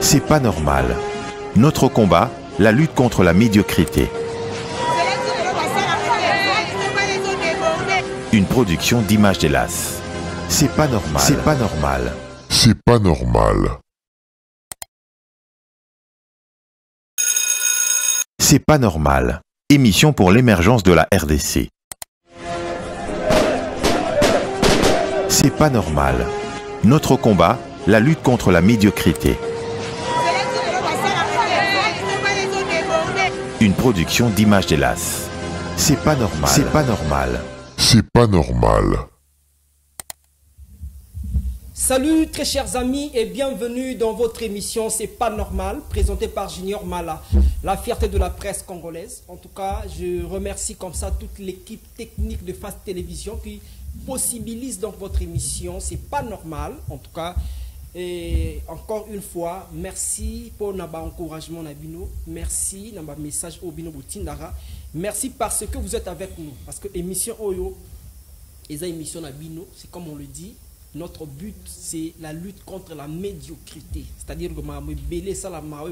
C'est pas normal. Notre combat, la lutte contre la médiocrité. Une production d'Images d'Hélas. C'est pas normal. C'est pas normal. C'est pas normal. C'est pas normal. Émission pour l'émergence de la RDC. C'est pas normal. Notre combat, la lutte contre la médiocrité. Une production d'Images d'Hélas. C'est pas normal. C'est pas normal. C'est pas normal. Salut très chers amis et bienvenue dans votre émission C'est pas normal, présentée par Junior Mala, la fierté de la presse congolaise. En tout cas, je remercie comme ça toute l'équipe technique de Fast Télévision qui possibilise donc votre émission C'est pas normal. En tout cas, et encore une fois, merci pour notre encouragement Nabino, merci notre message au Bino Boutindara, merci parce que vous êtes avec nous, parce que émission Oyo, et émission Nabino, c'est comme on le dit. Notre but, c'est la lutte contre la médiocrité. C'est-à-dire que je belé salama,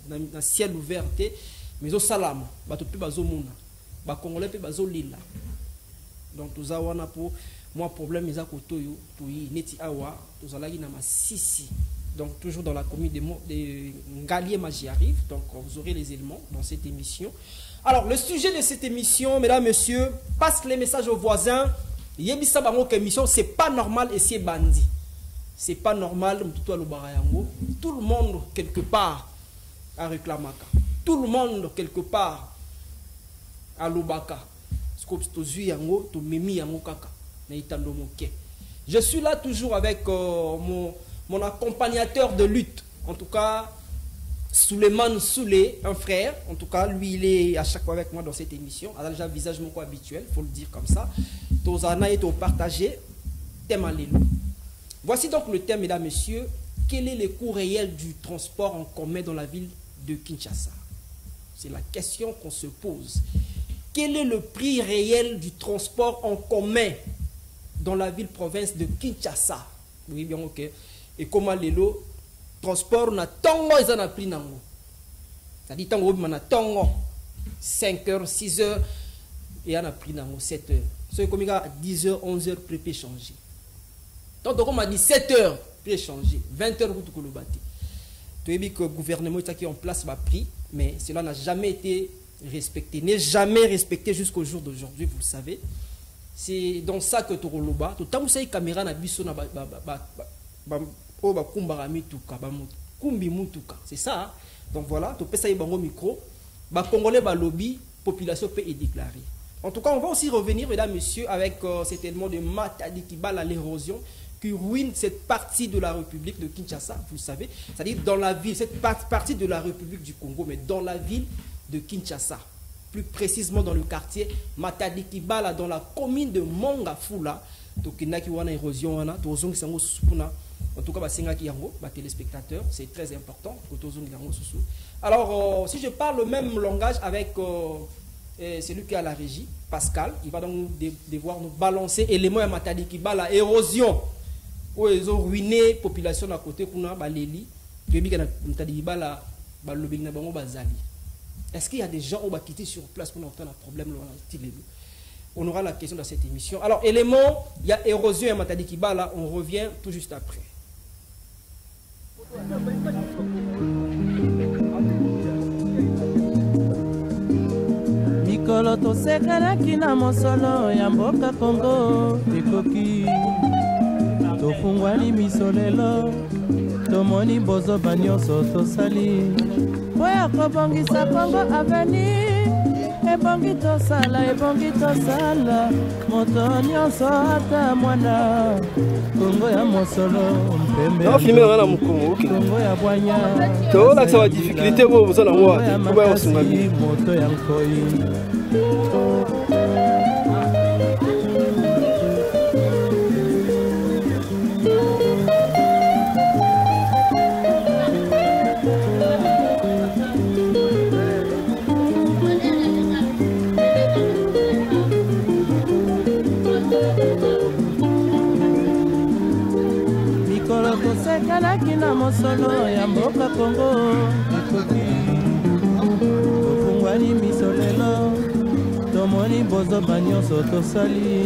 dans ciel ouvert, mais au salama, bato pe bazo mona, ba congolais pe bazo lila. Donc tout ça wana pour moi problème ils a kotoyo, tuyi neti awa, tout ça là na masisi. Donc toujours dans la commune de Ngalié Magie arrive. Donc vous aurez les éléments dans cette émission. Alors le sujet de cette émission, mesdames, messieurs, passe les messages aux voisins. Yebisa bango que émission c'est pas normal et c'est bandit. C'est pas normal tout le monde quelque part a réclamé. Tout le monde quelque part a lobaka. Je suis là toujours avec mon accompagnateur de lutte. En tout cas, Souleymane Soulé, un frère. En tout cas, lui, il est à chaque fois avec moi dans cette émission. Il a déjà un visage mon habituel, il faut le dire comme ça. Tozana est au partagé. Thème à l'élu. Voici donc le thème, mesdames, messieurs. Quel est le coût réel du transport en commun dans la ville de Kinshasa? C'est la question qu'on se pose. Quel est le prix réel du transport en commun dans la ville-province de Kinshasa? Oui, bien, ok. Et comment l'élo transport na tongo ils en a pris nango. C'est-à-dire tango na tongo 5 heures, 6 heures et on a pris nango 7 heures. C'est comme à 10 heures, 11 heures pré changer. Donc on m'a dit 7 heures pré changer, 20 heures pour le bâti. Tu as vu que le gouvernement est qui en place va prix, mais cela n'a jamais été respecté, n'est jamais respecté jusqu'au jour d'aujourd'hui, vous le savez. C'est dans ça que tu roules tout temps vous caméra na biso na c'est ça. Hein? Donc voilà, tu peux ça au micro. Congolais, lobby, population peut y déclarer. En tout cas, on va aussi revenir, mesdames, messieurs, avec cet élément de Matadi qui bat l'érosion, qui ruine cette partie de la République de Kinshasa, vous savez. C'est-à-dire dans la ville, cette partie de la République du Congo, mais dans la ville de Kinshasa. Plus précisément dans le quartier Matadi qui bat dans la commune de Mongafula. Donc il y a une érosion, en tout cas, téléspectateurs, c'est très important. Alors, si je parle le même langage avec celui qui est à la régie, Pascal, il va donc devoir nous balancer éléments à Matadi qui bat la érosion. Où ils ont ruiné la population à côté, est-ce qu'il y a des gens qui vont quitter sur place pour entendre un problème? On aura la question dans cette émission. Alors, élément, il y a érosion et Matadi qui bat là, on revient tout juste après. Mikolo tosekelaki na mosolo ya mboka Kongo ekoki tofungwani misolelo tomoni bozoba nyonso tosali po ya kobongisa Kongo aveni ebongi tosala moto nyonso ata mwana Kongo ya mosolo mpembe Kongo ya bwanya tolakisa ba difficulté bo bozala mwa kuba yosungami moto ya nkoi tosekanaki na mosolo ya mboka Kongo ekoki tofungwani miso lelo tomoni bozoba nyonso tosali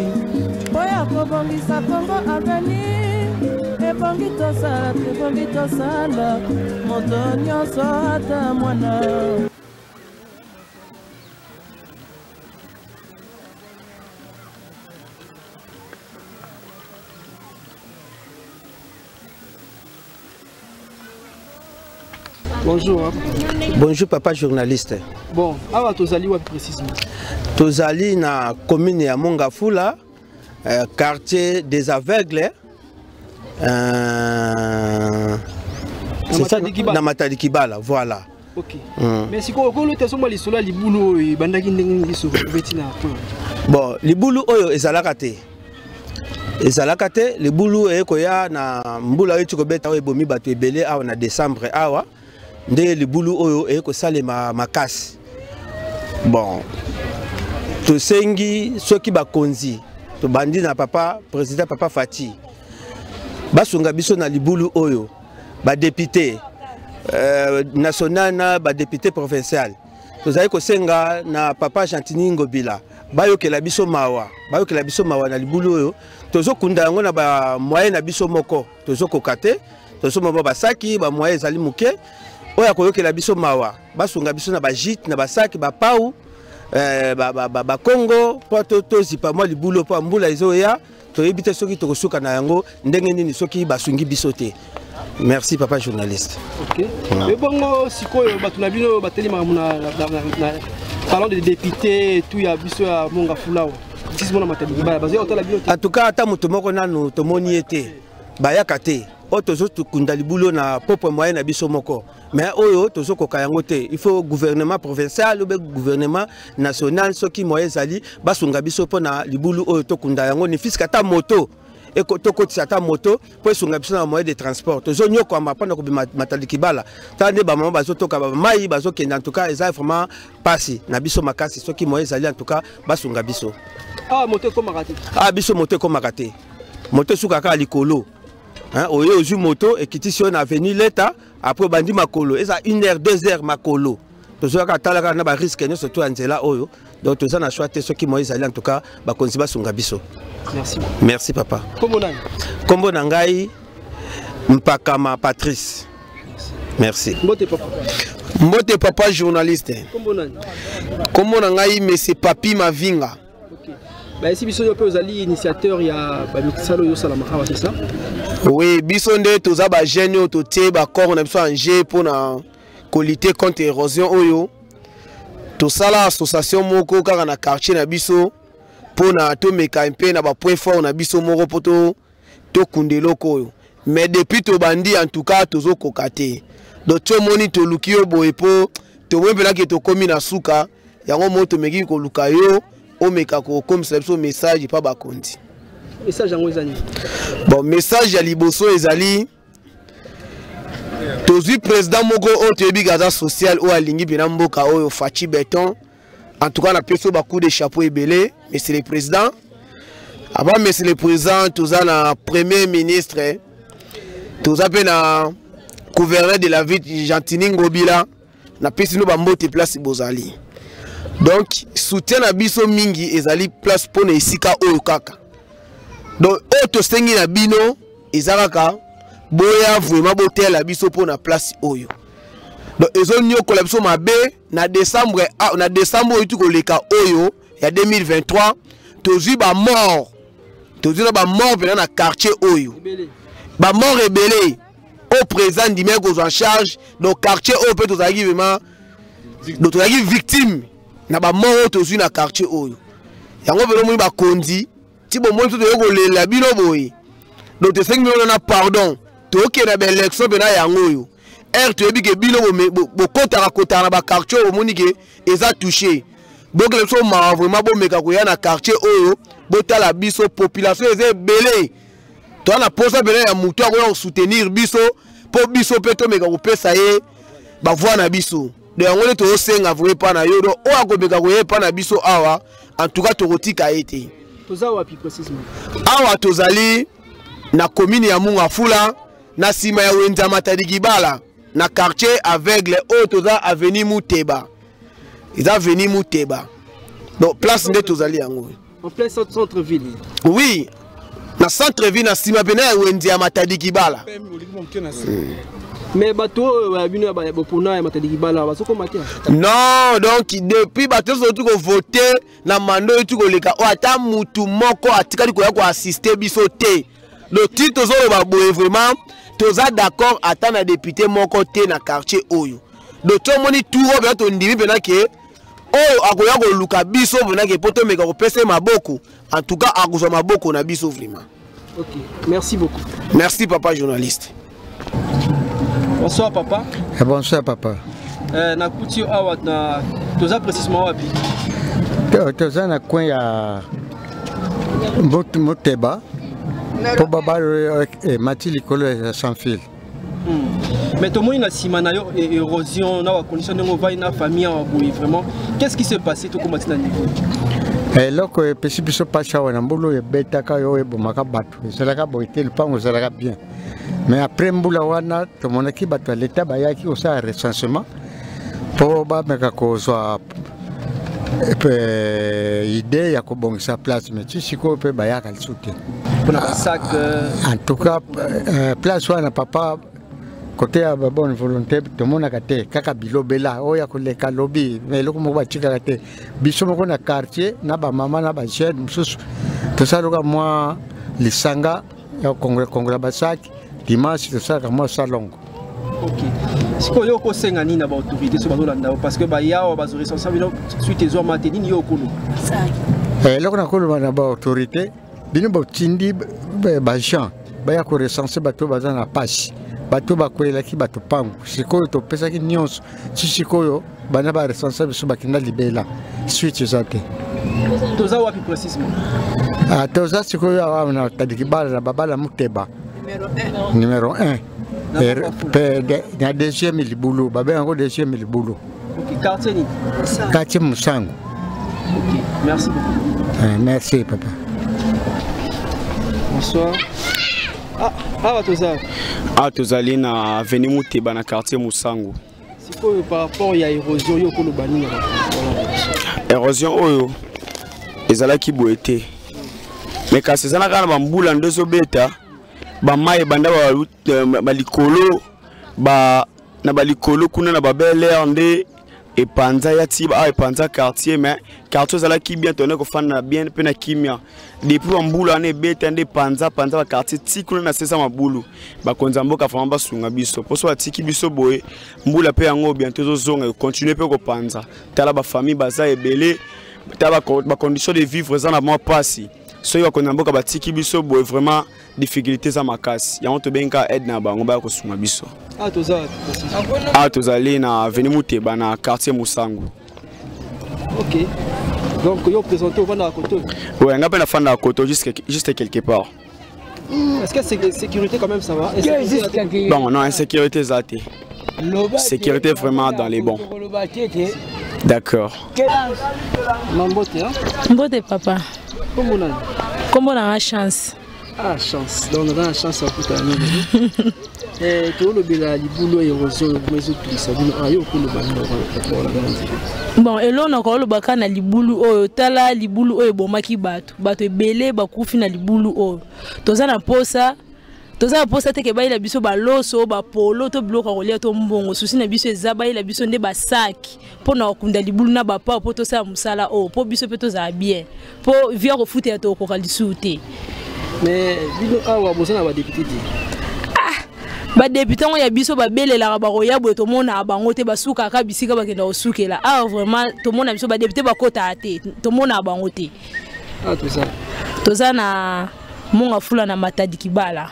mpo ya kobongisa Kongo avenir ebongi tosala tebongi tosala moto nyonso ata mwana. Bonjour. Hein. Bonjour papa journaliste. Bon, awa tozali wa précisément. Tozali na commune ya Mongafula, quartier des aveugles. C'est ça na Matadi Kibala, voilà. OK. Mais si ko le teso mali sola libulu bandaki ndenge so betina. Bon, libulu oyo ezalaka te. Ezalaka te, libulu ekoya na mbula yetu ko beta oyo bomi bato ebele awa na décembre awa. Nde libulu oyo eko salema makasi. Bon, tosengi soki bakonzi to bandi na papa président papa Fati basunga biso na libulu oyo ba député national na ba député provincial tozali kosenga na papa Jantini Ngobila bayokela biso mawa na libulu oyo tozokunda yango na ba moyen na biso moko tozokokate tozomo basaki ba moyen ezali muke oya koyokela biso mawa basunga biso na bajite na basaki bapau ba Congo po tozipa mwa libulu po mbula ezoya toyebi te soki tokosuka na yango ndenge nini soki basungi biso te. Merci papa journaliste. OK. Mais bongo sikoyo batu na bino batelima na parlant des députés tout ya biso ya Mongafula. En tout cas ata mutu moko nanu tomoni ete bayaka te. Otozo tukunda libulu na popo moyen na biso moko. Mais oyo tozo koka yango te. Il faut gouvernement provincial ou gouvernement national soki moyen zali basunga biso pona libulu oyo tokunda yango ni fiska ta moto. Et toko ta moto pour sunga biso na moyen de transport. Tozo nyoko ama pona ko Matadi Kibala. Tande ba mama bazo toka ba mai bazo kenda en tout cas eza vraiment passi na biso makasi soki moyen zali en tout cas basunga biso. Ah moto ko makate. Ah biso moto ko makate. Moto suka ka likolo. Hein, oyo ozu moto et qui sur na avenue l'État après bandi makolo et ça 1 heure 2 heures makolo to zo ka talaka na ba risque ne surtout anzela oyo donc to za na choisir ceux qui moïse ali en tout cas ba konziba sunga biso. Merci papa. Kombo na ngai Mpakama Patrice. Merci. Mbote papa journaliste. Kombo na ngai monsieur Papi Mavinga. Bah si biso yo ozali initiateur ya ba mixalo yo sala makawa c'est ça? Oui, biso nde toza ba jeune yo to tie ba corps na biso en jeu pour na lutter contre érosion oyo. To sala association moko kaka na quartier na biso pour na to meka mpe na ba point fort na biso moko poto to kundelo koyo. Mais depuis to bandi en tout cas tozo kokate. Donc to moni to lukio boepo to wembela ke to komi na suka yango moto meki ko lukayo. Omeka ko comme ça message pas ba konti. Message yango ezali. Bon message ya liboso ezali. Tozui président moko o tebi gaza social o alingi bina mboka o Fachi Beton. En tout cas na peso ba coup de chapeau ebele, monsieur le président. Avant monsieur le président, toza na premier ministre. Toza pe na gouverneur de la ville Jantini Ngobila na pesi no ba mbote place bozali. Donc soutien na biso mingi ezali place pour na esika oyo kaka. Donc auto sengi na bino ezalaka boya vraiment botel la biso pour na place oyo. Donc ezo nyoko la biso mabe na décembre oyo tu koleka oyo ya 2023 tozui ba mort. Tozui na ba mort venant na quartier oyo. Ba mort rebelle au présent dimé ko en charge donc quartier oyo peut tozaki vraiment donc tozaki victime. Na ba mort tozui na quartier oyo yango velo mo ba kondi ti bo mo to yoko lela bino boy donc te 5 millions na pardon to ke na ba élection bena yango oyo to yebi ke bino bo kota na ba quartier o moni ke eza touché donc le so ma vraiment bo meka ko ya na quartier oyo bo tala biso population eze belé to na posa bena ya mutu ko soutenir biso po biso pe to meka ko pesa ye ba voix na biso. De yango to senga vwe pa na yodo o akobeka ko ye pa na biso awa en tout cas to rotika ete toza wapi précisément awa tozali na commune ya Mongafula na sima ya wenza Matadi Kibala na quartier aveugle Otoza avenue Mouteba. Ils ont venu Mouteba. Donc place de tozali yango. En plein centre-ville. Oui. Na centre-ville na sima bena ya wenza Matadi Kibala. Mais bateau abino ba pona ya Matadi Kibala basoko matia. Non, donc depuis bateau surtout ko voter na mando etu ko leka o ata mutu moko atikali ko ya ko assister biso te. Le titre zo ba boye vraiment toza d'accord ata na député moko te na quartier oyo. De tout moni touro ba to ndimi bena ke oyo akoya ko luka biso bena ke poto meka ko pese maboko. En tout cas akozo maboko na biso vraiment. OK, merci beaucoup. Merci papa journaliste. Bonsoir papa. Bonsoir papa. Na kuti awa na toza précisément wapi? Toza na coin ya Mouteba. Pour baba Mati likolo ya sans fil. Mais tout le monde na sima na yo érosion na wa condition de va na famille en boui vraiment. Qu'est-ce qui s'est passé tout comme na niveau? Loko pesi biso pacha wana mbulu ya beta ka yo ebomaka batu. Ezalaka boite le pango ezalaka bien. Mais après mbula wana tomonaki bato ya l'état bayaki osala recensement po bameka kozwa idée ya kobongisa place mais ti sikoyo mpe bayaka lisu te. En tout cas place wana papa côté ya bonne volonté tomonaka te kaka bilobela oyo ya koleka lobi mais eloko moko batikaka te biso moko na quartier na bamama na bajeune mosusu tosalaka mwa lisanga ya kongola basaki dimanche tosalaka mwa salongo. OK. Sikoyo ko senga nini na ba autorité so bazolanda parce que ba yawa bazo responsable suite ezo mateni ni okolo. Eloko na kolo na ba autorité bino botindi ba gens baya ko recenser bato baza na pasi bato bakwelaki bato pango sikoyo topesaki nyonso ti sikoyo bana ba responsable so bakinda libela suite ezate toza wapi précisément toza sikoyo awa na Matadi Kibala na babala Mouteba numéro 1 na deuxième libulu babe yango deuxième libulu. OK, quartier ni quartier Musangu. OK, merci beaucoup. Merci papa. Bonsoir. Tozali na avenue Mouteba na quartier Musangu. Sikoyo par rapport ya érosion yo ko lobani na érosion oyo ezalaki boete. Mais kasi ezana kana bambula ndezo beta bamaye banda balikolo na balikolo kuna na babele nde epanza ya tiba epanza quartier mais quartier ezalaki bien tonné ko fana bien pe na kimia depuis bambula na beta nde panza ba quartier tikuna na sesa mabulu bakonza mboka fama basunga biso poso batiki biso boye mbula pe yango bientôt zozonga continuer pe ko panza tala ba famille baza ebele tala ba condition de vivre za na mo pasi soki bakonza mboka batiki biso boye vraiment difficulté za makasi yango to benga aide na bango ba ko sunga biso. Tozali na avenue Mouteba na quartier Musangu. OK. Donc yo présenté au vanda à Koto. Ouais, on a peine à faire à Koto juste quelque part. Est-ce que c'est sécurité quand même ça va? Bon, non, insécurité zate. Sécurité vraiment dans les bons. D'accord. Mbote papa. Comment on a la chance? Ah, chance. Donc on a la chance à tout à l'heure. Bon, elo na ko lobaka na libulu oyo tala libulu oyo bomaki bato ebele bakufi na libulu oyo toza na posa teke bayila biso baloso bapolo to biloko kolia to mbongo susi na biso eza bayila biso nde basaki pona okunda libulu na bapa po to sa musala o po biso pe to za bien po via ko futa to ko kalisu te. Mais bino awa bozana ba député ba député on ya biso ba belela ba roya bo to mona bango te basuka ka bisika ba kenda osukela vraiment to mona biso ba député ba kota te to mona bango te. Tout ça toza na monga fula na Matadi Kibala.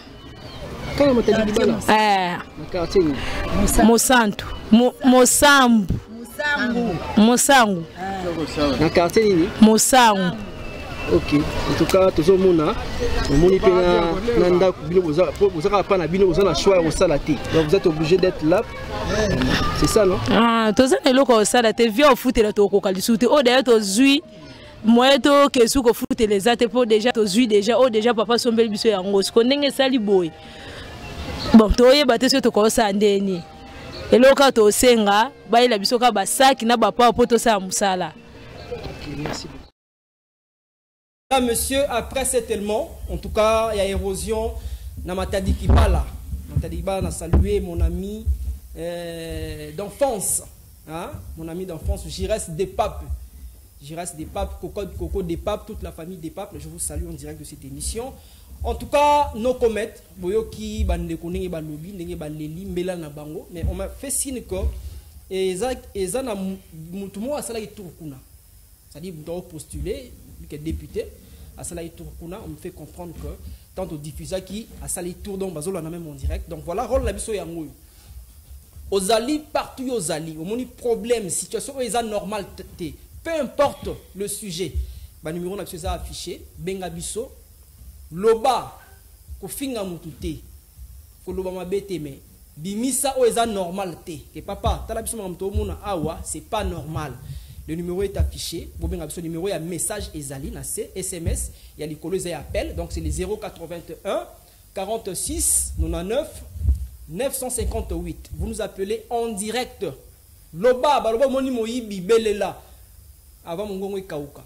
Quand Matadi Kibala na quartier Mosantu Mosangu na quartier ni Mosangu. OK. En tout cas, tous les gens, vous êtes obligé d'être là. C'est ça, non? Tous les gens ça la TV au foot et au cocalisouté. Oh d'ailleurs, tous moi to que sous foot les ates pour déjà tous déjà oh déjà papa son bel biso yango. Ce qu'on est sali boy. bon toye bate so to ko sandeni eloka to senga baila bisoka basaki na bapa poto sa musala. Merci beaucoup. Là, monsieur, après cet élément, en tout cas, il y a érosion. Namatadi Kibala. Namatadi Kibala, on a salué mon ami d'enfance. Hein? Mon ami d'enfance, Jires des Papes. Jires des Papes, Coco des Papes, toute la famille des Papes. Je vous salue en direct de cette émission. En tout cas, nos comètes, Boyoki, Bandekone, Balobi, Nenge Baleli, Mbela Nabango. Mais on m'a fait signe que Ezana Moutumo a salé Tourkuna. C'est-à-dire, vous devez postuler, que député, à Salai Tourkuna, on me fait comprendre que tant au diffuseur qui a Salai Tour, donc Bazol en a même en direct. Donc voilà, rôle la biso yangoyo. Aux alliés, partout aux alliés, au moins problème, situation où ils ont normal, peu importe le sujet, le numéro n'a pas affiché, Benga biso, Loba, Kofinga Mutute, Koloba Mabete, mais Bimisa où ils ont normal, que papa, Talabiso Mamtomuna Awa, c'est pas normal. Le numéro est affiché. Vous avez le numéro, il y a message Ezali, SMS, il y a les colos et appels. Donc c'est les 081 46 99 958. Vous nous appelez en direct. Loba, Baloba Moni Moyibi Belela. Avant mon gongo Kauka.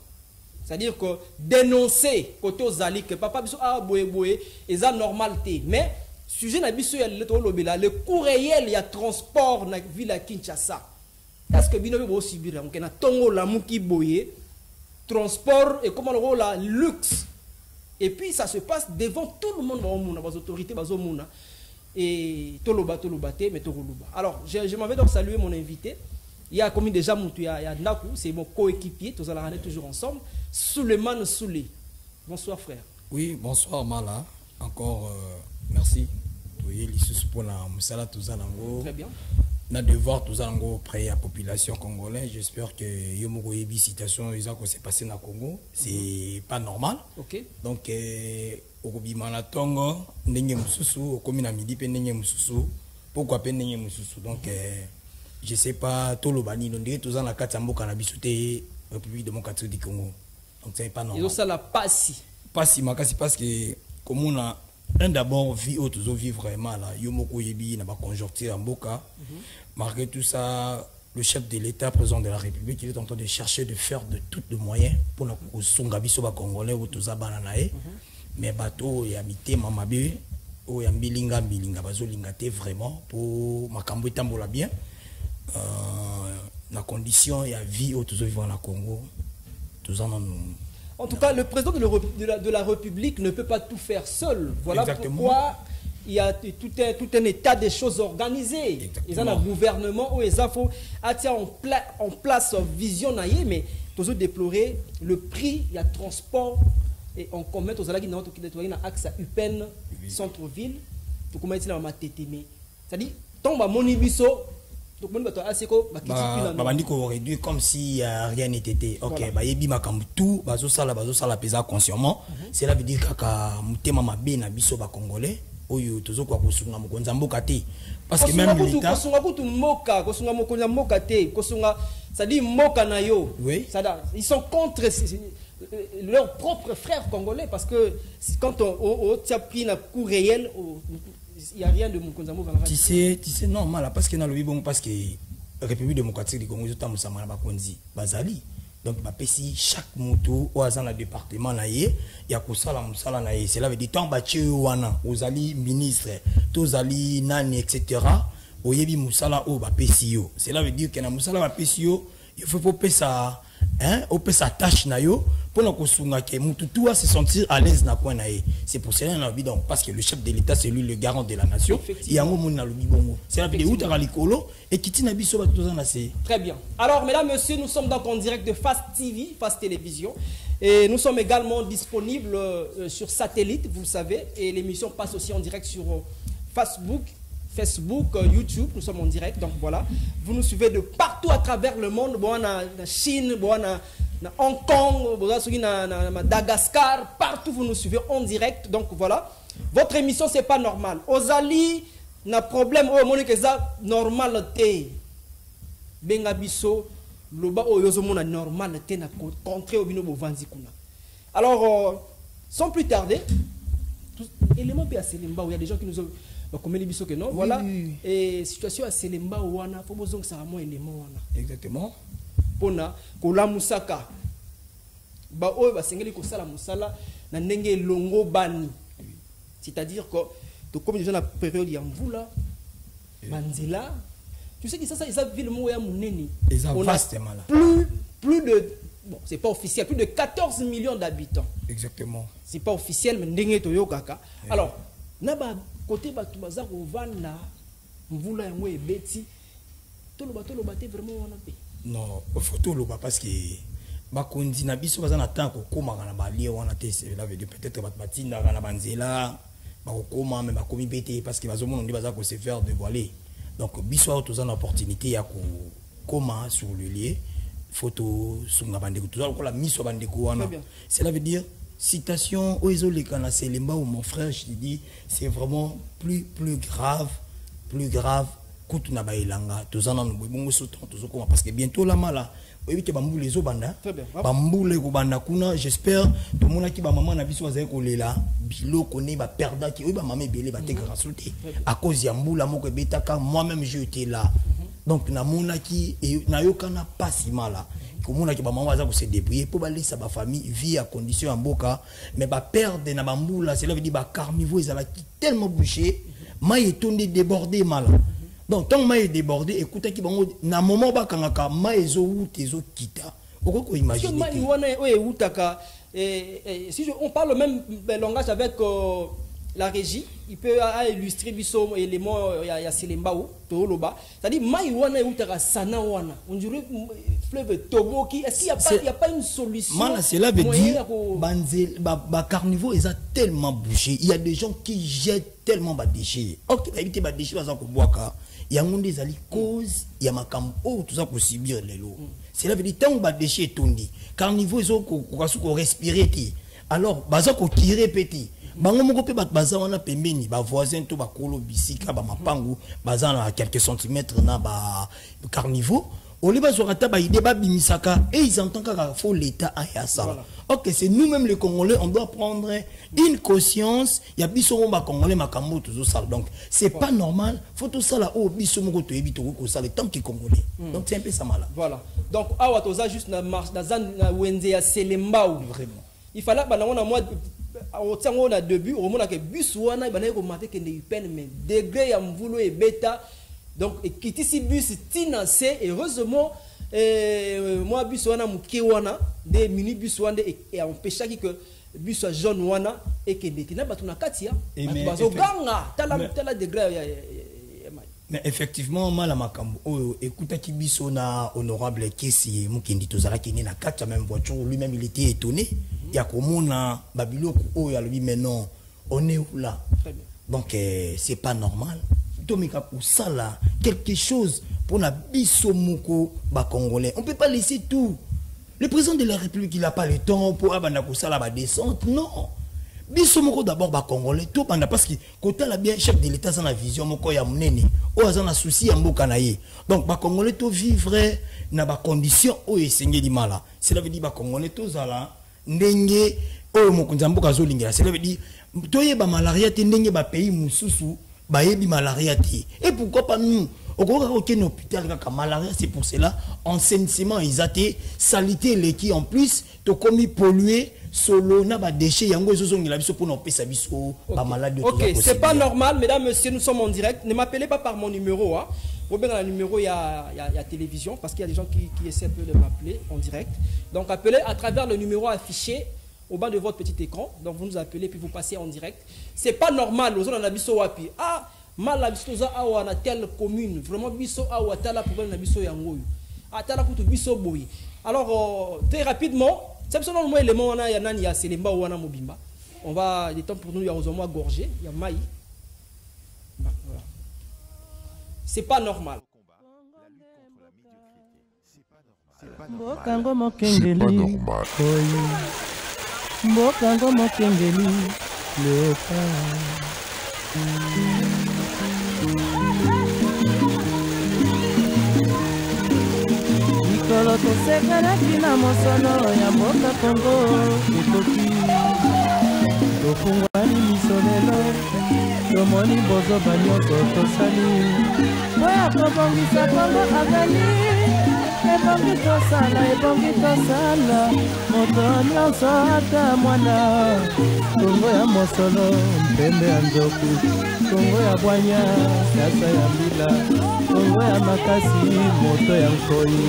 C'est-à-dire que dénoncer côté Ozali que papa biso a boye et ça normalité. Mais sujet na biso ya le coût réel, il y a transport na ville à Kinshasa. Est-ce que bino bo subir donc na tongo la muki boye transport et comment le la luxe et puis ça se passe devant tout le monde dans les autorités bazomuna et toloba mais toloba. Alors je m'en vais donc saluer mon invité. Il y a comme déjà Moutou, il y a Naku, c'est mon coéquipier, tous allons toujours ensemble. Souleymane Soulé. Bonsoir frère. Oui, bonsoir Mala. Encore merci. Pour la Moussala Touzanango. Très bien. On a devoir tous près à la population congolaise. J'espère que Yomogo Yebi situation que c'est passé dans le Congo, c'est pas normal. Ok. Donc au Bimana Tongo, Nenye Mususu, au commune à midi, Nenye Mususu, pourquoi pas Nenye Mususu. Donc je sais pas tout le bani, on dirait tous en la Katambo Kanabisouté, République démocratique du Congo. Donc c'est pas normal. Et ça la passe. Passe makasi parce que comme on a un d'abord vie autre vivre vraiment là, Yomoko Yebi n'a pas conjoncture en Boka. Malgré tout ça, le chef de l'État, président de la République, il est en train de chercher de faire de tous les moyens pour nous songabiso ba congolais ou tous abananae. Mais bateau et amité mamabe ou yambilinga bazolingate vraiment pour makambo tambola bien. La condition et la vie où tous vivons en Congo, tous en En tout cas, le président de la République ne peut pas tout faire seul. Voilà pourquoi il y a tout un état des choses organisées. Ils ont un gouvernement où ils ont en place vision, mais toujours déplorer le prix, il y a transport et on commet aux alliés qui ont axe à Upen, centre-ville, tout comme il y a un tétémé. C'est-à-dire, tant que mon ibiso, on réduit comme si rien n'était. Ok, bah yebi makambu tout, bazo sala pesa consciemment. Cela veut dire que mutema mabe na biso ba congolais, oyo tozo kwa kusunga mokonza mboka te. Parce que même l'État kosunga kutu moka, kosunga mokonza mboka te, kosunga ça dit moka na yo. Oui. Ils sont contre leurs propres frères congolais parce que quand on tient pris un coup réel il n'y a rien de Moukonzamo dans la radio. Tu sais normal parce que dans le bon parce que la République démocratique du Congo est en Bakonzi, Bazali. Donc si chaque moto au hasard le département là il y a que ça la musala là cela veut dire tant battu wana aux ali ministres, tous ali nani etc. Au yebi musala au bapesio. Cela veut dire que na musala bapesio il faut pas ça hein au peut sa tâche na yo pour nous kosunga ke mutu tout à se sentir à l'aise na coin naé. C'est pour cela na bidon parce que le chef de l'État c'est lui le garant de la nation. Il y a un monde na lobi bongo. C'est la vidéo ta likolo et kiti na biso ba tous na c'est. Très bien. Alors mesdames messieurs, nous sommes donc en direct de Fast TV, Fast Télévision et nous sommes également disponibles sur satellite, vous le savez, et l'émission passe aussi en direct sur Facebook, YouTube, nous sommes en direct, donc voilà. Vous nous suivez de partout à travers le monde, bon, en Chine, bon, en Hong Kong, bon, Madagascar, partout vous nous suivez en direct, donc voilà. Votre émission, c'est pas normal. Ozali, n'a problème, oh, mon ça normal té. Bengabiso, loba o yozomona normal té na contré au bino bovanzi kuna. Alors, sans plus tarder, élément PAC Limba, où il y a des gens qui nous ont. comme les biso que non, voilà. Et situation à Selemba wana, faut besoin que ça a moins élément wana. Exactement. Pona kola musaka. Ba oyo ba sengeli ko sala musala na ndenge longo bani. C'est-à-dire que comme déjà la période ya mvula, manzela, tu sais que ça ils a vu le mot ya muneni. On a plus de bon, c'est pas officiel, plus de 14 millions d'habitants. Exactement. C'est pas officiel mais ndenge toyo kaka. Alors, na ba côté batu baza ko vanda mvula yango ebeti tolo baté vraiment wana pe. Non, faut le parce que bakondi na biso baza na temps ko koma na balie wana te, cela veut dire peut-être batinda na banzela bakoma mais bakomi bete parce que bazomona ndi baza ko se faire dévoiler. Donc biso a tous une opportunité ya ko koma sur le lieu photo sunga bandeko toujours ko la miso bandeko wana. Cela veut dire citation oizo le kana Selemba ou mon frère, je te dis c'est vraiment plus grave kutuna bailanga tozana no bongo soto tozokoma parce que bientôt la mala oyebi ke bambule ezobanda bambule kobanda kuna j'espère to mona ki ba maman na biso bazali kolela biloko ne ba perda ki oyebi ba maman ebele ba tekaka sote à cause ya mbula moko ebetaka moi-même j'étais là donc na mona ki na yokana pas si mala komona ki ba maman baza ko se débrouiller pour balisa ba famille vie à condition en boka mais ba perdre na bambula cela veut dire ba carnivore ezala ki tellement bouché mai etonde débordé mala. Donc, tant que je débordé, écoutez, na moment ba kangaka maezo ou tezo kita. Pourquoi qu'on imagine? Si on parle le même langage avec la régie, il peut illustrer biso élément ya Selemba ou Toloba. C'est-à-dire maiwana ou tera sana wana. On dirait fleuve Toboki. Est-ce qu'il y a pas une solution? Mala, cela veut dire banzel ba carnivore ils a tellement bouché. Il y a des gens qui jettent tellement ba déchets. OK, éviter ba déchets bazan ko boaka. Il y a des ali cause, il y a ma cam oh tout ça pour subir les lots. Cela veut dire tant ba déchets tondi. Carnivore ils ont ko respirer ti. Alors bazan ko tirer petit. Bango moko pe baza wana pembeni ba voisin to ba kolo bisika ba mapangu baza na quelques centimètres na ba carnivore oli bazorata ba idée ba bimisaka et ils entendent qu'à faut l'état à ça. OK, c'est nous-mêmes les Congolais, on doit prendre une conscience, il y a biso ba Congolais makambo toujours ça. Donc c'est pas normal, faut tout ça là au biso moko to ebito ko ça le temps qui Congolais. Donc c'est un peu ça mal. Voilà. Donc awa toza juste na marche na wenze ya Selemba vraiment. Il fallait ba na moi on a début au moment que bus wana bana ko maté que ne peine mais degré ya mvulo et bêta donc et quitter si bus tinacé heureusement moi bus wana muke wana des mini bus wana et empêcha que bus soit jaune wana et que na batu na katia bazo ganga tala degré mais effectivement mala makambo oh écoute ki biso na honorable Kesi Mukindi tozala kini na katia même voiture lui-même il était étonné. Il y a comme Babylone où il y a lui mais non on est où là donc c'est pas normal Tomika pour ça là quelque chose pour na biso moko ba congolais on peut pas laisser tout le président de la République il a pas le temps pour abana ko sala ba descente non biso moko d'abord ba congolais tout pendant parce que côté la bien chef de l'état sans la vision moko ya munene o azana souci ya mboka na ye donc ba congolais to vivre na ba condition o esengeli mala cela veut dire ba congolais to zala ndenge oyo mokonzi mboka zolingela cela veut dire toyeba malaria te ndenge ba pays mususu bayebi malaria te et pourquoi pas nous aucun hôpital kaka malaria c'est pour cela enseignement isaté salité leki en plus to komi pollué solo na ba déchets yango ezozongela biso pour n'opesa biso ba maladie. OK, c'est pas normal mesdames messieurs, nous sommes en direct. Ne m'appelez pas par mon numéro hein. Ou bien dans le numéro il y a télévision parce qu'il y a des gens qui essaient un peu de m'appeler en direct. Donc appelez à travers le numéro affiché au bas de votre petit écran. Donc vous nous appelez puis vous passez en direct. C'est pas normal aux on a biso wapi. Ah mal la biso za awa na telle commune. Vraiment biso awa tala problème na biso yango. Ah tala kutu biso boyi. Alors très rapidement, c'est selon moi élément on a ya nani ya Selemba ou wana mobimba. On va il est temps pour nous il y a Ozomo gorgé, il y a Maï. Voilà. C'est pas normal. Mbokango mokengeli koyi Mbokango mokengeli lepa Mikolo tosekalaki na mosono ya mboka Kongo ekoki Tofungwani miso lelo tomoni bozoba nyonso tosali oyo kobongisa kongo azali ebongi tosala moto nyonso ata mwana kongo ya mosolo mpembe ya nzoku kongo ya bwanya sasa ya mbila kongo ya makasi moto ya nkoi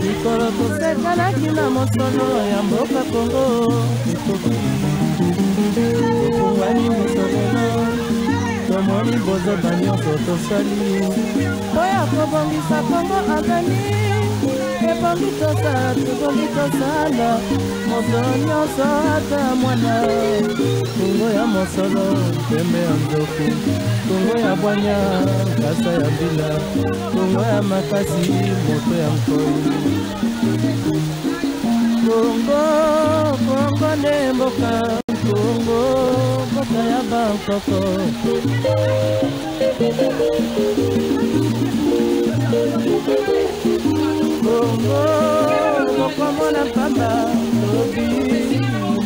mikolo tosekanaki na mosolo ya mboka kongo tokungani mosolelo tomoni bozoba nyonso tosali oyo kobongisa kongo azali ebongi tosala moto nyonso ata mwana kongo ya mosolo mpembe ya nzoku kongo ya bwanya nkasa ya mbila kongo ya makasi moto ya nkoi kongo nde mboka kongo mboka ya bankoko kongo mokomona pamba lobi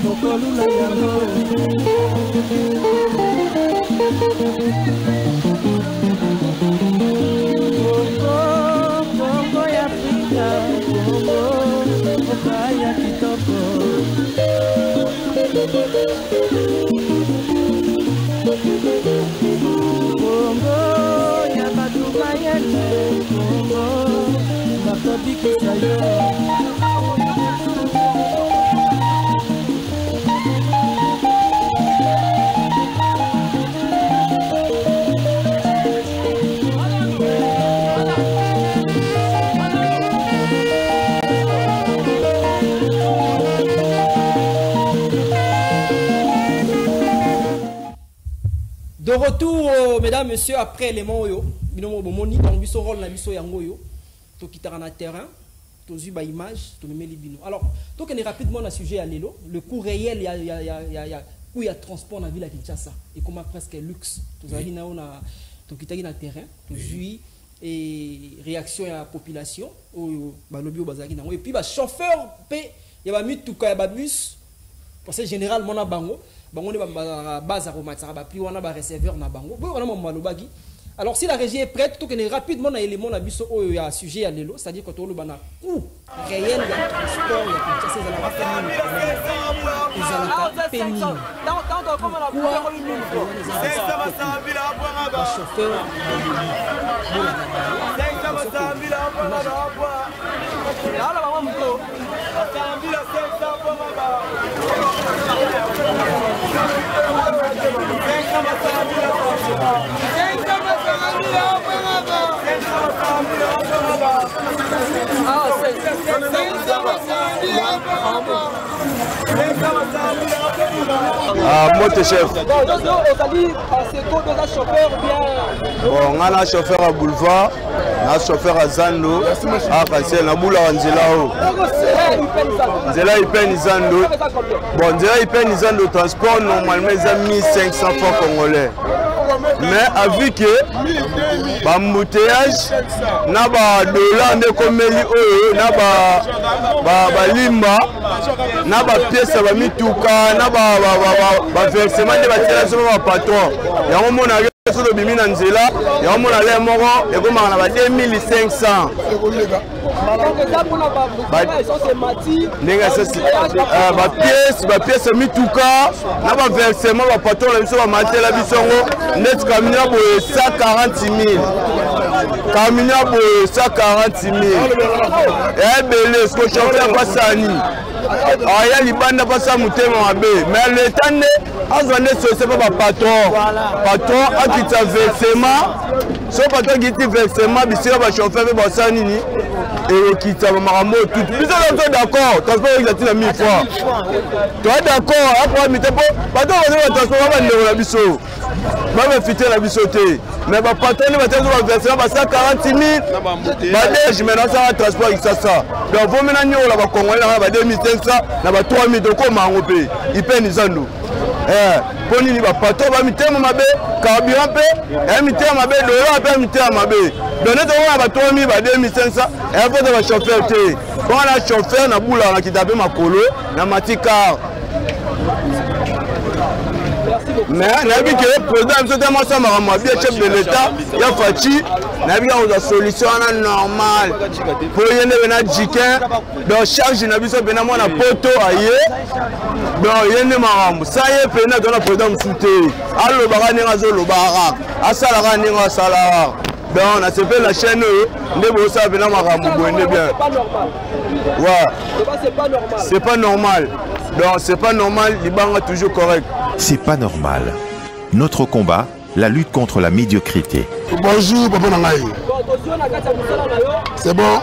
mokolula yango kongo ya Afrika kongo mboka ya kitoko kongo ya bato mayele kongo bakobikisa yo De retour, mesdames, messieurs, après les mots, binomo bomoni, dans biso rôle na biso yango yo, to kitara na terrain, to zuba image, to meme libino. Alors, to kene rapidement na sujet à l'élo, le coût réel, il y a transport dans la ville à Kinshasa, et comment presque luxe, to zali na ona, to kitari na terrain, to zui et réaction à la population, au balobi au bazaki na, et puis ba chauffeur pe, il y a ba mituka, il y a ba bus, parce que généralement na bango. Bango ne base aromatique, puis on a un receveur na bango. Alors si la régie est prête, tout est rapidement un élément na biso il y a sujet à l'élo, c'est-à-dire que tout le bana coût réel de transport, il y a ça c'est la Moto chef. Bon, on a un chauffeur à boulevard, on a un chauffeur à Zando, à Kassel, on a boula à Nzelao. Nzela il peine Zando. Bon, Nzela il peine Zando transport normalement ils ont 1500 francs congolais. Mais vu que l'embouteillage n'a pas de l'an de comélie, n'a pas limba, n'a pas pièce à mituka, n'a pas versement de bâtiment sur le patron. Il y a un moment sur le bimina Nzela, il y a un moment à mort et comme on a 2500. Pièce mituka, n'a pas versement le patron, la mission va mater la bisongo, net camion pour 140 000. Camion pour 140 000. Et belé, ce que je fais pas ça ni. Il y a les bandes pas ça mouté mais le temps on va ne pas patron. Patron a quitté versement. Son patron qui dit versement, il va chauffer avec ça ni. Et qui t'a maman tout. Nous sommes d'accord. Transport exact la 1000 fois. Toi d'accord. Après mais t'es pas. Patron on va transport on va la biso. bafite na biso te mais bapatani batezo baversement basa 40 000 badege maintenant ça transport Kisasa donc vomena nyola bakongolais na ba 2500 na ba 3000 donc mango pe ipeni zandu poni ni bapato ba mitemo mabe carburant pe mitemo mabe dollar pe mitemo mabe donné to ba 3000 ba 2500 et faut de ba chauffeur te bon la chauffeur na bula na kitabe makolo na matika mais nabi que président monsieur moi ça m'a bien chef de l'état ya Fachi nabi on solution normale pour yende bena jikin donc charge na biso bena moi na poto aye donc yende marambo ça y est pena dans le président soute allo bagani ngazo lo bara asala gani ngasala donc on a fait la chaîne ndebo ça bena marambo bonde bien ouais c'est pas normal donc c'est pas normal libanga toujours correct. C'est pas normal. Notre combat, la lutte contre la médiocrité. Bonjour, papa Nangaï. C'est bon.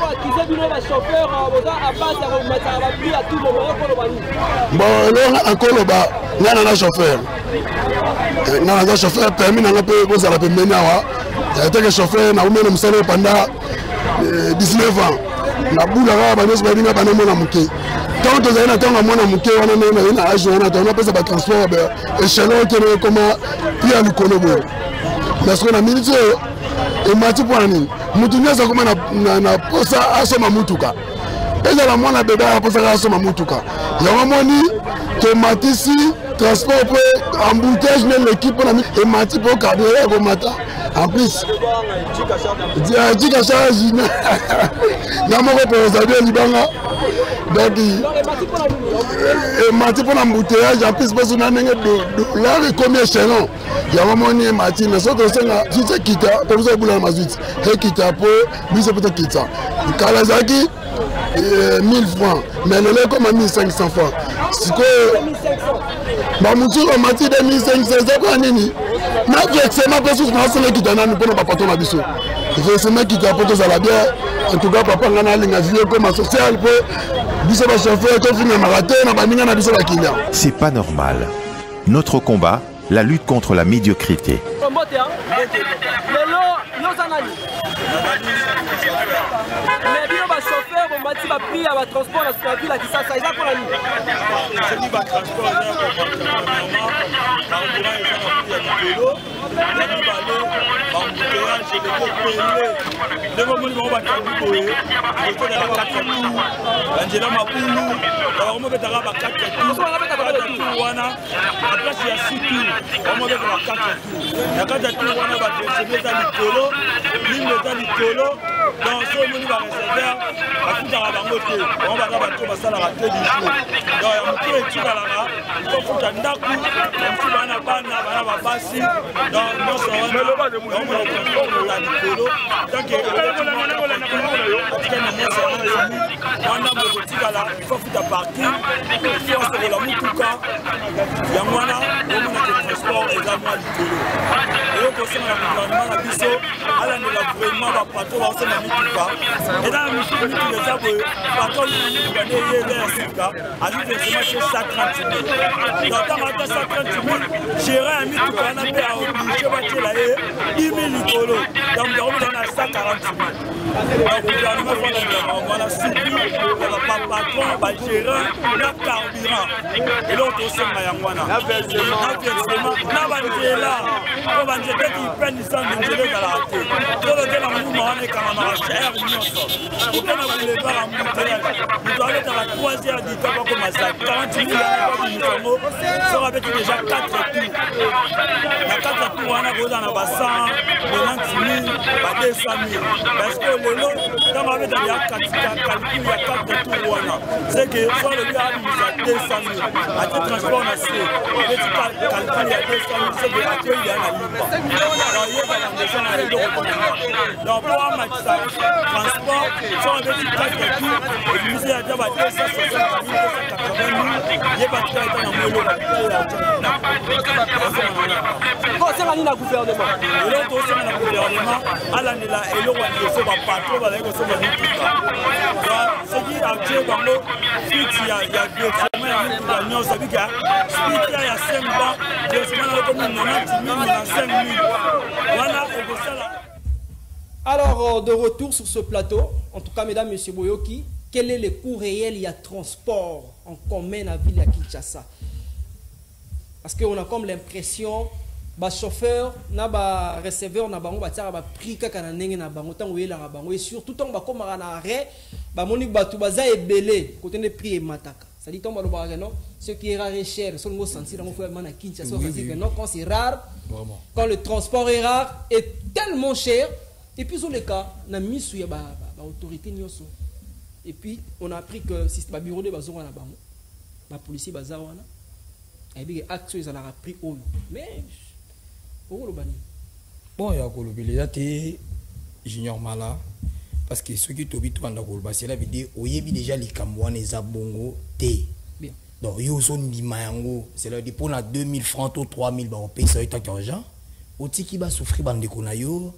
Bon, alors, encore là-bas, il y a un chauffeur. Il y a un chauffeur permis de faire la peine. Il y a un chauffeur qui a eu pendant 19 ans. La boule à la base de la base quand tu as un temps à mon amoké, on a un âge, on a pas de transport, échelon qui est comme puis à l'Ukonobo. Parce qu'on a mis et Mati Poani, Moutunia, ça comme na posa à son Mamoutuka. Et là, moi, la bébé a posé à son Mamoutuka. Il y a un moment que Matisi, transport, embouteillage, l'équipe, et Mati pour carburant au matin. En plus, dit qu'à charge, n'a pas pour les Libanga. Donc, et Mati pour l'embouteillage, en plus, parce qu'on a un dollar et combien chelon. Il y a un moment où Mati, mais sauf que c'est quitta, pour vous avez ma suite, et quitta pour, lui c'est peut-être quitta. Kalazaki, 1000 francs, mais le lait comme à 1500 francs. C'est que, Mamoutou, on m'a dit 2500, c'est quoi, Nini? C'est ma personne qui t'a donné pour ne pas porter ma biseau. C'est ma qui t'a porté à la bière. En tout cas, papa, on a une vie comme un social pour biseau à chauffeur, tout finir marathon, on a mis un biseau à client. C'est pas normal. Notre combat, la lutte contre la médiocrité. chauffeur on m'a dit va prix à la transport à la ville à Kisasa ça pour la nuit. C'est dit va transport dans ce monde va réserver à tout à la banque on va avoir tout ça la rater du jour donc on peut étudier là il faut que ndaku même si bana bana va passer dans nos salons on va transporter la nicolo donc il faut que partir il faut que la mutuka ya mwana on a transport également nicolo et au conseil de gouvernement la biso ala ne la vraiment va pas tout voir ça et dans le monsieur qui les a besoin par contre il va aller les sika à lui de chez 130 000 dans ta 130 000 gérer un mythe qu'on a fait à obliger voiture là 10 000 nicolo donc on a 140 000 donc le gouvernement on a suivi on a pas patron va gérer le carburant et l'autre aussi mayangwana la versement na bandela on va dire qu'il peine sans de gérer à la raté donc le mouvement on est quand même cher aucun n'a voulu voir un embouteillage nous doit être à la troisième du temps comme ça 40 000 ça va être déjà 4 tours la 4 tours on a besoin d'un bassin 90 000 pas 200 000 parce que le lot quand on avait déjà 4 calcul il y a 4 tours c'est que soit le gars a 200 000 à tout transport on a fait le calcul il y a 200 000 c'est que l'accueil il y a la libre alors il y a des gens à l'eau donc pour un match transport sur un petit cas de tout et puis il y a déjà 260 000 280 000 il y a pas de temps dans le lot c'est la gouvernement et l'autre aussi le gouvernement à l'année là et l'autre il faut pas trop avec ce que c'est dit quartier bango fixe ya versement ya nyonso bika speaker ya 5 ans versement na comme 90 000 na 5 000 voilà ekosala. Alors de retour sur ce plateau, en tout cas mesdames messieurs Boyoki, quel est le coût réel il y a transport en commun à ville à Kinshasa? Parce qu'on a comme l'impression ba chauffeur na ba receveur na bango ba tira ba prix kaka na ndenge na bango tango yela na bango et surtout tango ba komara na arrêt ba moni batu baza ebelé côté ne prix et mataka ça dit tomba lo ba non ce qui est rare et cher son mot sentir dans faut na Kinshasa on dit que non quand c'est rare vraiment quand le transport est rare et tellement cher et puis sur les cas na misu ya ba autorité nyoso et puis on a appris que si ba bureau de bazo na bango ba policier baza wana et bien action ils en a pris au mais bon, il y a des junior mala parce que ceux qui tobi tout en Koloba, c'est la vidéo où il y a déjà les Camerounais les abongo té. Donc il y a zone bimayango, c'est là pour la 2000 francs ou 3000 bah on paye ça état d'argent. Au qui va souffrir bande konayo.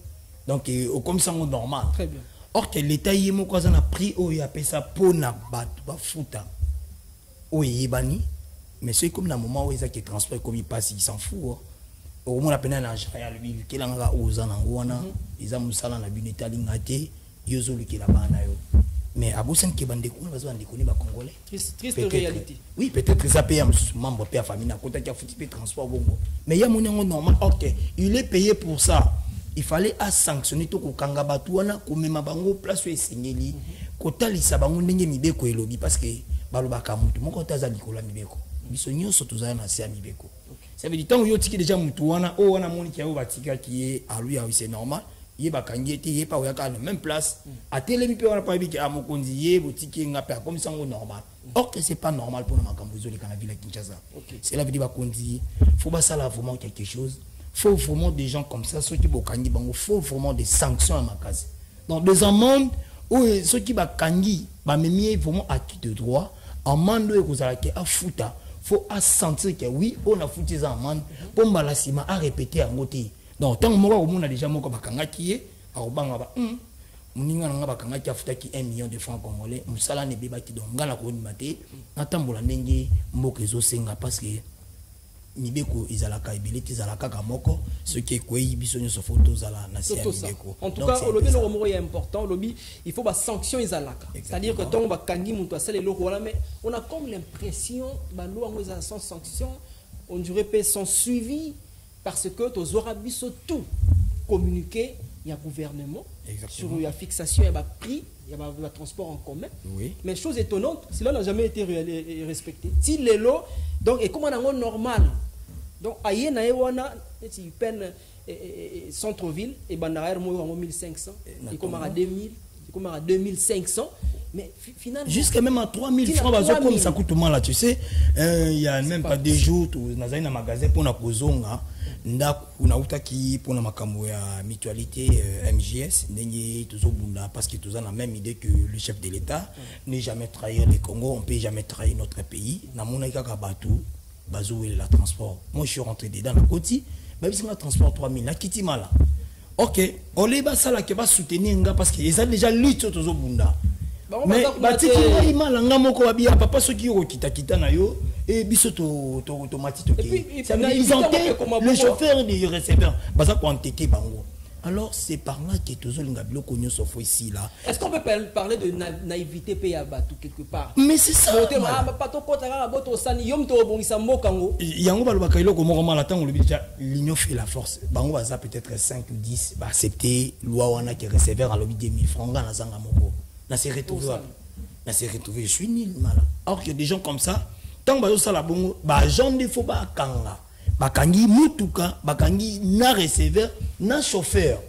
Donc comme ça normal. Très bien. Or que l'état y est mon cousin a pris au il a payé ça pour na bat ba fouta. Au yebani, mais c'est comme le moment où ils a qui transport comme il passe, il s'en fout. Au moins la peine à lui qui l'a aux anangoana ils ont musala na bineta lingate yozo lui qui la bana yo mais à bossen qui bande ko bazo ande koni ba congolais triste réalité oui peut-être ça paye un membre père famille na kota qui a foutu transport bongo mais il y a mon normal OK il est payé pour ça il fallait à sanctionner to ko kanga batu wana ko mema bango place e sengeli ko talisa bango ndenge mibeko elobi parce que balobaka mutu moko taza likola mibeko biso nyonso tozana na sia mibeko. Ça veut dire tant que tu déjà mutuana oh on a mon qui a batika qui est à lui c'est normal il est bakangi était il est pas au la même place à télé mi peut on a pas dit à mon kondier boutique ngapa comme ça normal or que c'est pas normal pour makambuzo les kana ville Kinshasa c'est la vie ba kondier faut pas ça là vraiment quelque chose faut vraiment des gens comme ça ceux qui bokangi bango faut vraiment des sanctions à makazi donc des amendes ou ceux qui bakangi ba memie vraiment acquis de droit amende et kozala ke a futa faut sentir que oui on a foutu ça amende pour malasima à répéter en côté donc tant que on a déjà moko bakanga qui est a obanga ba muninga nga bakanga qui a futa qui 1 million de francs congolais musala ne beba ki donc ngala ko ni maté natambola ndenge moko ezo senga parce que mibeko izalaka ibeleti izalaka kamoko ce qui est quoi bisonyo so photo zala na sia mibeko en tout cas le lobby no est important lobby il faut ba sanction izalaka c'est-à-dire que tant ba kangi muntu asale lo wala mais on a comme l'impression ba lo ngo za sans sanction on dirait pas sans suivi parce que to zora biso tout communiquer il y a gouvernement sur la fixation et ba prix il y a le transport en commun mais chose étonnante cela n'a jamais été respecté si les lots donc et comment on normal donc aïe na ewana et peine centre-ville et bandaraire mo en 1500 et comme à 2000 comme à 2500 mais finalement jusqu'à même à 3000 francs bazo comme ça coûte mal là tu sais il y a même pas des jours tu nazali na magasin pour na kozonga ndaku na utaki pour na makambo ya mutualité MJS ndenge tozobunda parce que tous ont la même idée que le chef de l'État ne jamais trahir le Congo on peut jamais trahir notre pays na mona kaka batu bazo et la transport moi je suis rentré dedans na koti même si on a transport 3000 na kiti mala OK on les ba sala ke ba soutenir nga parce que ils ont déjà lutte tozobunda mais batiki ngai malanga moko babia papa soki yo kita na yo et biso to automatique ils ont le chauffeur de receveur baza ko entêter bango alors c'est par là que tozolinga biloko nyonso fo ici là est-ce qu'on peut parler de naïveté pe ya batu quelque part mais c'est ça pas to kota ka boto sani yom to bongisa mokango yango balobaka iloko moko mala tango lobi déjà l'union fait la force bango baza peut-être 5 ou 10 ba accepter loi wana que receveur a lobi 2000 francs na zanga moko na s'est retrouvé je suis nul malade alors que des gens comme ça tant que ça la bongo ba gens des faut pas kanga bakangi mutuka bakangi na receveur na chauffeur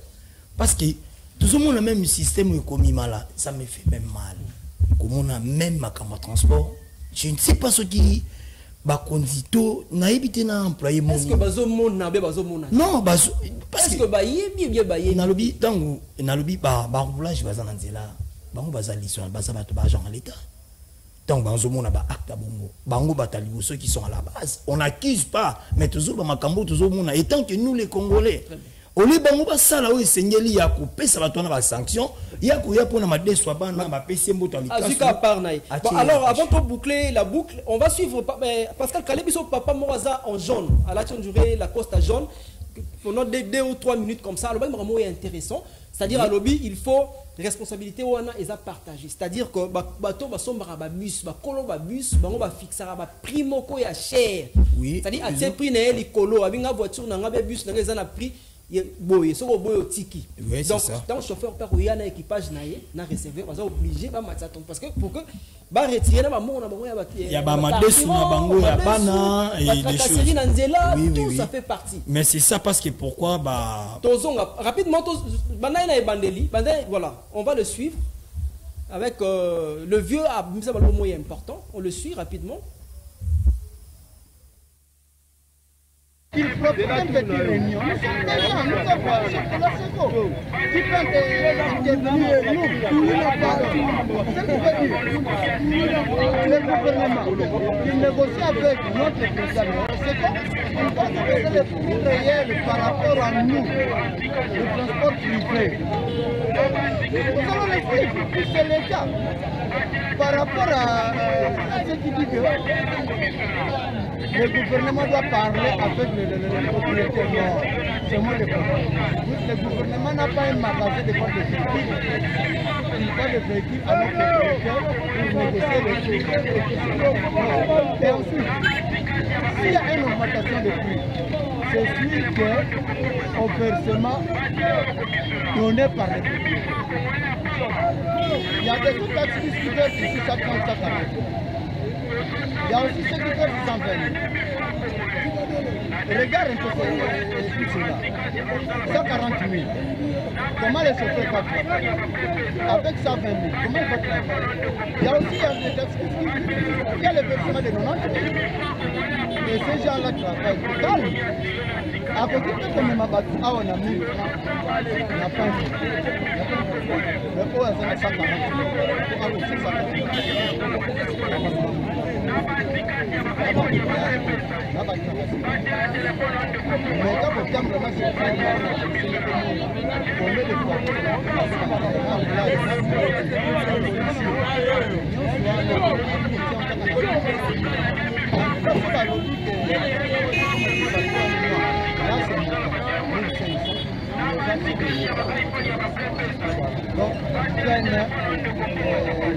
parce que tout le monde a même système économique là ça me fait même mal comme on a même ma transport je ne sais pas ce qui ba kondito na ebité na employé mon est-ce que bazo mona be bazo mona non bazo parce que ba yebi bien ba yebi na lobi tango na lobi ba roulage baza na nzela bango baza liso baza bato ba agent à l'état donc bango mona ba acte bongo bango batali ceux qui sont à la base on n'accuse pas mais toujours ba makambo toujours mona et tant que nous les Congolais au lieu bango ba sala o esengeli ya ko pesa bato na ba sanction ya ko ya pona ma déçoit bana ba pesi mboto ali kaso Azuka parnaï. Bon, alors avant de boucler la boucle, on va suivre Pascal Kalebiso papa Moraza en jaune à la durée la costa jaune pendant 2 ou 3 minutes comme ça. Alors vraiment est intéressant, c'est-à-dire à lobby il faut responsabilité wana eza partagée, c'est-à-dire que bato ba sombara ba bus ba kolo ba bus bango ba fixera ba prix moko ya cher, c'est-à-dire à tel prix na eli kolo abinga voiture na ngabe bus na eza na prix boye soko boye tiki. Donc tant le chauffeur par y a na équipage na ye na receveur va obligé ba matza ton parce que pour que ba retirer na ba mona bango ya ba ya ba madesu na bango ya bana et des choses na nzela tout ça fait partie. Mais c'est ça parce que pourquoi ba tozonga rapidement bana na ebandeli banda voilà, on va le suivre avec le vieux à ça le mot est important, on le suit rapidement. Il faut faire une petite réunion. Nous sommes déjà, nous sommes pas sur la seconde. Qui peut intervenir, nous parlons. Ce qui veut dire, le gouvernement, il négocie avec notre président. C'est qu'on doit se poser les prix réels par rapport à nous, le transport privé. Nous allons le suivre, c'est l'État. Par rapport à ce qui dit que le gouvernement doit parler avec le propriétaire. Non, c'est moi le problème. Le gouvernement n'a pas un magasin de vente de véhicules. Il vend le véhicule à notre propriétaire pour négocier le prix. Et ensuite, s'il y a une augmentation de prix, c'est sûr qu'au versement donné par le propriétaire. Il y a des taxes qui versent ici 130, 140. Il y a aussi ceux qui versent 120 000. Regarde un peu tout cela. 140 000. Comment les chauffeurs vont travailler? Avec 120 000, comment ils vont travailler? Il y a aussi des taxes il y a le versement de 90 000. Et ces gens-là travaillent. Calme. À côté de ce même abattu, on a 1000 francs. Il n'y a pas le haut est à 140 000. À côté de 140 000. Mais quand vous avez vraiment ce on met des fois. Donc, peine,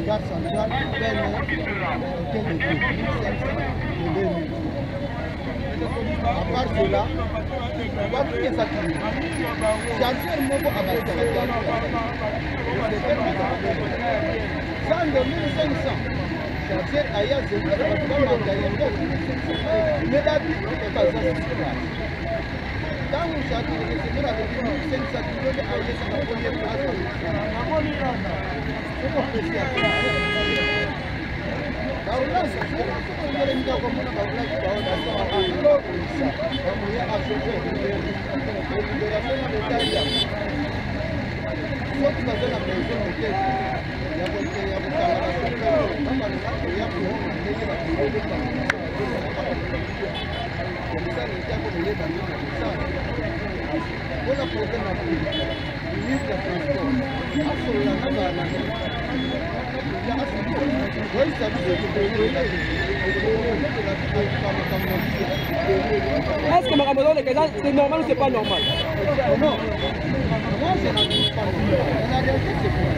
gare centrale, peine, hôtel de 2000. À part cela, on va tout les activer. Charger le mot à base ça, 2500. Charger ailleurs, c'est le mais d'habitude, c'est pas ça. Quand vous chargez le receveur avec 1500 kg, ailleurs, c'est la première place. C'est pour apprécier. Est-ce que Maramodon c'est normal ou c'est pas normal? Non, moi je n'abuse pas normal. La réalité c'est quoi?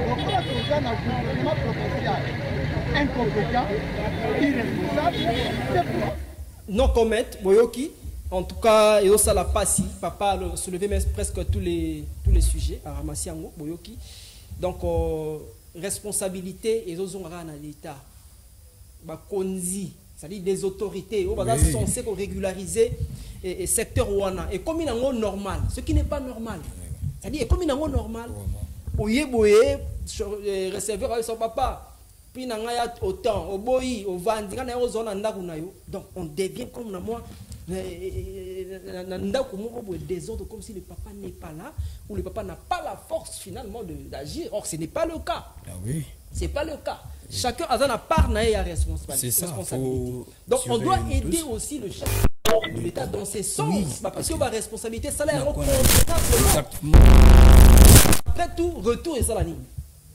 Donc voilà que nous avons un gouvernement provincial incompétent, irresponsable, c'est pourquoi. Non comment, Boyoki, en tout cas, et ça la passe, papa a soulevé presque tous les sujets à ramasser en Boyoki. Donc, responsabilité et aux à l'État. Konzi, c'est-à-dire des autorités, on va censé régulariser le secteur Ouana. Et comme il est normal, ce qui n'est pas normal. C'est-à-dire, comme il est normal, Oye Boye, receveur avec son papa. Puis au temps, au boy, au vandi, donc on devient comme moi, des ordres comme si le papa n'est pas là, ou le papa n'a pas la force finalement d'agir. Or, ce n'est pas le cas. Ah oui. Ce n'est pas le cas. Chacun a sa part, n'a responsabilité. C'est ça. Donc on doit aider aussi le chef. de l'État dans ces sens. Parce que la responsabilité salaire exactement. Après tout, retour et ça la ligne.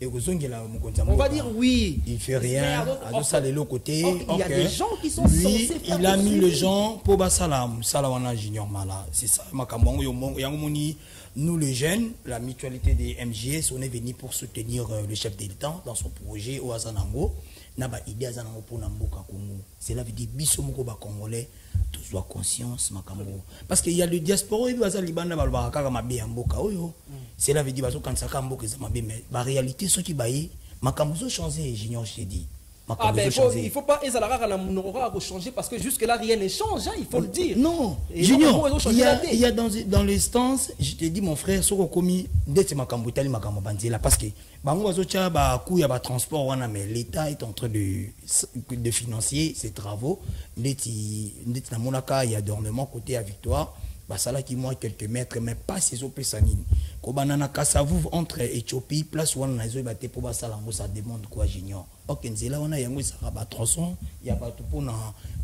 On va dire oui. Il fait rien. Ça de l'autre côté. Il y a des gens qui sont lui, censés faire. Il a mis les gens pour Salam Junior Mala. C'est ça. Nous les jeunes, la mutualité des MJS, on est venu pour soutenir le chef de l'État dans son projet au Azanango. C'est la vie des bisomoko congolais, tous doivent conscience makambo. Parce qu'il y a le diaspora, c'est la vie des baso quand ça cambo mais la réalité ce qui baille, makambo changé, j'ignore je dit. Ah ben il ne faut pas changer parce que jusque-là rien ne change, hein, il faut le dire. Non, Junior, il y a dans l'instance, je te dis mon frère, ce qu'on a commis, parce que il y a transport, mais l'État est en train de financer ces travaux. Il y a dormement côté à Victoire. Ça là qui moi quelques mètres mais pas ces opé sanine ko banana kasavou entre Éthiopie place où on a zo baté pour ça demande quoi Junior OK nzela on a yango ça ba tronçon ya ba tout pour na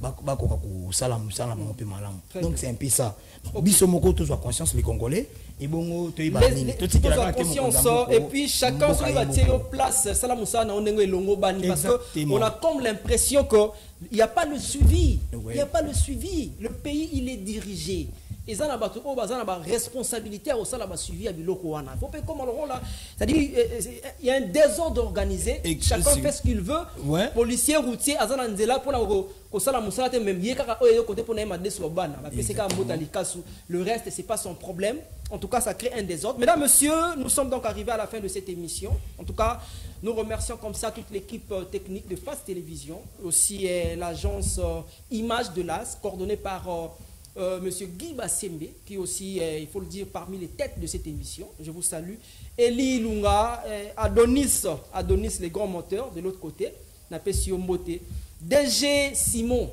ba ko salam mon peu malam donc c'est un peu ça biso moko tous soit conscience les Congolais et bon to iba nini tout la conscience et puis chacun se va tirer place salam ça na onengo elongo bani parce que on a comme l'impression que il y a pas le suivi il y a pas le suivi le pays il est dirigé. Ils ont la responsabilité au sein de la suivi à Biloko Wana. Il faut pas comme là. C'est-à-dire il y a un désordre organisé. Chacun fait ce qu'il veut. Ouais. Policiers, routiers, Azana Nzela pour la sala musala te même yeka côté pour na made sur bana. Le reste c'est pas son problème. En tout cas, ça crée un désordre. Mesdames, messieurs, nous sommes donc arrivés à la fin de cette émission. En tout cas, nous remercions comme ça toute l'équipe technique de Face Télévision, aussi l'agence Image de l'AS, coordonnée par Monsieur Guy Bassembe, qui est aussi, il faut le dire, parmi les têtes de cette émission. Je vous salue. Eli Lunga, Adonis, les grands moteurs, de l'autre côté, Napesio Mbote, DG Simon,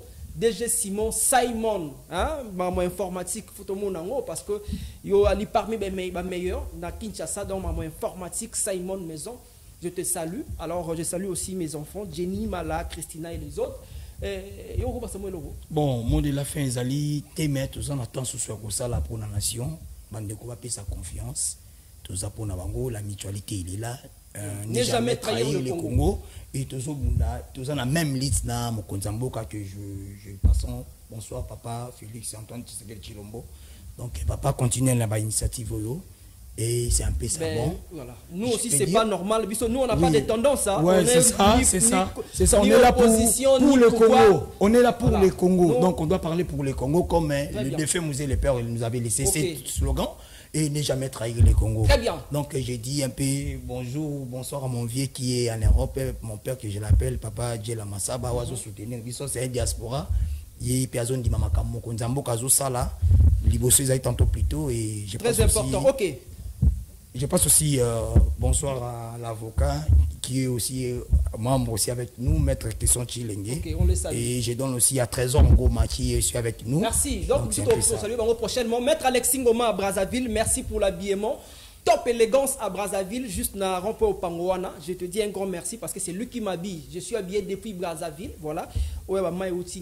Simon, hein, informatique, parce que yo ali parmi les meilleurs, na Kinshasa, dans maman informatique, Simon Maison, je te salue. Alors, je salue aussi mes enfants, Jenny, Mala, Christina et les autres. Bon, mot de la fin, Zali, t'aimes, tous en attendant ce soir ça là pour la nation, Bandeko va payer sa confiance, tout ça pour Nabango, la mutualité il est là, n'est jamais trahir le Congo, et tous en a même liste dans mon Konzamboka que je passe. Bonsoir papa, Félix Antoine Tshisekedi Chilombo. Donc papa continue la initiative et c'est un peu ça. Bon. Voilà. Nous aussi c'est pas normal, nous on n'a pas de tendance à. Ouais, c'est ça. On est là pour le Congo. On est là pour les Congo. Donc on doit parler pour les Congo comme le défunt Musée Les Pères nous avait laissé ce slogan et ne jamais trahir les Congo. Très bien. Donc j'ai dit un peu bonsoir à mon vieux qui est en Europe, mon père que je l'appelle Papa Djela Massaba, oiseau soutenir. C'est un diaspora. Il y a personne qui m'a makambo konzambo kazo sala liboso ils tantôt plus tôt et je très important. OK. Je passe aussi bonsoir à l'avocat qui est aussi membre aussi avec nous, Maître Tesson Chilenge. Okay, on le salue. Et je donne aussi à Trésor Ngoma qui est aussi avec nous. Merci. Donc salut prochainement. Maître Alexis Ngoma à Brazzaville, merci pour l'habillement. Top élégance à Brazzaville, juste na rampe au Pangoana. Je te dis un grand merci parce que c'est lui qui m'habille. Je suis habillé depuis Brazzaville, voilà. Aussi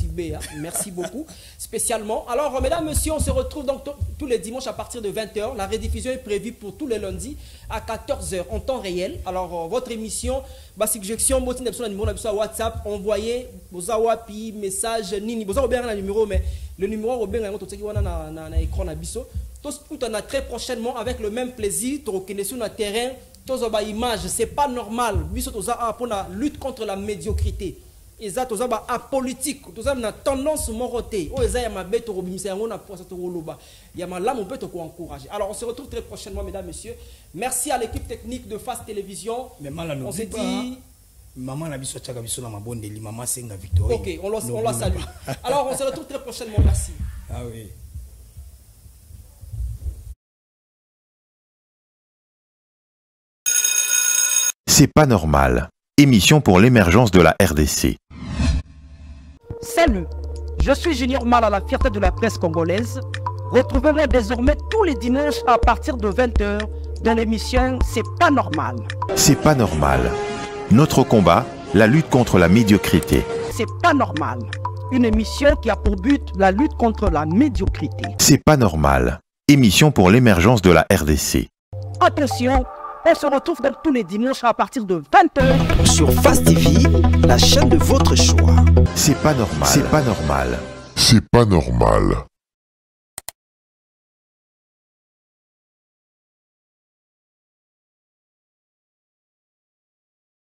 Béa. Merci beaucoup, spécialement. Alors, mesdames, messieurs, on se retrouve donc tous les dimanches à partir de 20 h. La rediffusion est prévue pour tous les lundis à 14 h en temps réel. Alors, votre émission, suggestion, WhatsApp, envoyez vos awapi, message, nini. Vous avez un numéro, mais le numéro, vous avez un écran à biso. Tout très prochainement avec le même plaisir, tu reconnais sur le terrain, tu as une image, c'est pas normal. Tu as une lutte contre la médiocrité. Et ça, tu as une politique, tu as une tendance morotée. Il y a ma lame, on peut te encourager. Alors, on se retrouve très prochainement, mesdames, messieurs. Merci à l'équipe technique de Face Télévision. On s'est dit. Maman la biso tchaka biso na mabondeli, maman senga Victoria. OK, on la salue. Alors, on se retrouve très prochainement. Merci. Ah oui. C'est pas normal. Émission pour l'émergence de la RDC. Salut, je suis Junior Mala, la fierté de la presse congolaise. Retrouvez-moi désormais tous les dimanches à partir de 20 h dans l'émission C'est pas normal. C'est pas normal. Notre combat, la lutte contre la médiocrité. C'est pas normal. une émission qui a pour but la lutte contre la médiocrité. C'est pas normal. Émission pour l'émergence de la RDC. Attention, on se retrouve dans tous les dimanches à partir de 20h sur Fast TV, la chaîne de votre choix. C'est pas normal. C'est pas normal. C'est pas normal.